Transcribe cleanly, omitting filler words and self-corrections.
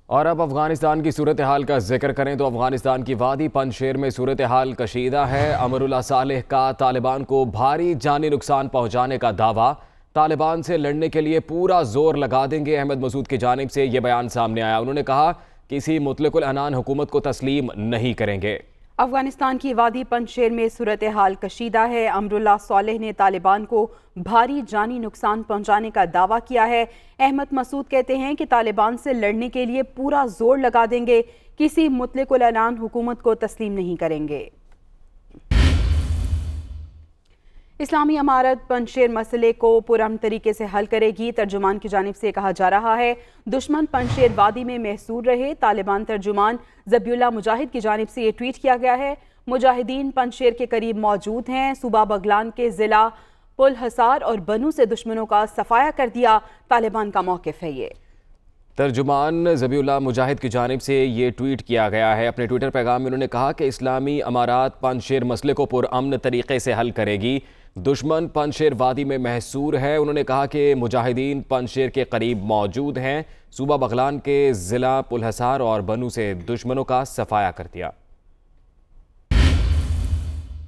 और अब अफगानिस्तान की सूरत हाल का जिक्र करें तो अफगानिस्तान की वादी पंजशेर में सूरत हाल कशीदा है। अमरुल्लाह सालेह का तालिबान को भारी जानी नुकसान पहुंचाने का दावा। तालिबान से लड़ने के लिए पूरा जोर लगा देंगे। अहमद मसूद की जानिब से यह बयान सामने आया। उन्होंने कहा किसी मुतलकुल अनान हुकूमत को तस्लीम नहीं करेंगे। अफगानिस्तान की वादी पंजशेर में सूरत हाल कशीदा है। अमरुल्लाह सालेह ने तालिबान को भारी जानी नुकसान पहुंचाने का दावा किया है। अहमद मसूद कहते हैं कि तालिबान से लड़ने के लिए पूरा जोर लगा देंगे, किसी मुतलकुल अनान हुकूमत को तस्लीम नहीं करेंगे। इस्लामी अमारत पंजशेर मसले को पुरअमन तरीके से हल करेगी। तर्जुमान की जानिब से कहा जा रहा है दुश्मन पंजशेर वादी में महसूर रहे। तालिबान तर्जुमान ज़बीउल्लाह मुजाहिद की जानिब से ये ट्वीट किया गया है। मुजाहिदीन पंजशेर के करीब मौजूद हैं। सूबा बगलान के ज़िला पुल हसार और बनू से दुश्मनों का सफाया कर दिया। तालिबान का मौक़िफ़ है ये। तर्जुमान ज़बीउल्लाह मुजाहिद की जानिब से ये ट्वीट किया गया है। अपने ट्विटर पैगाम में उन्होंने कहा कि इस्लामी अमारात पंजशेर मसले को पुरअमन तरीके से हल करेगी। दुश्मन पंजशेर वादी में महसूर है। उन्होंने कहा कि मुजाहिदीन पंजशेर के करीब मौजूद हैं। सूबा बगलान के ज़िला पुल हसार और बनू से दुश्मनों का सफाया कर दिया।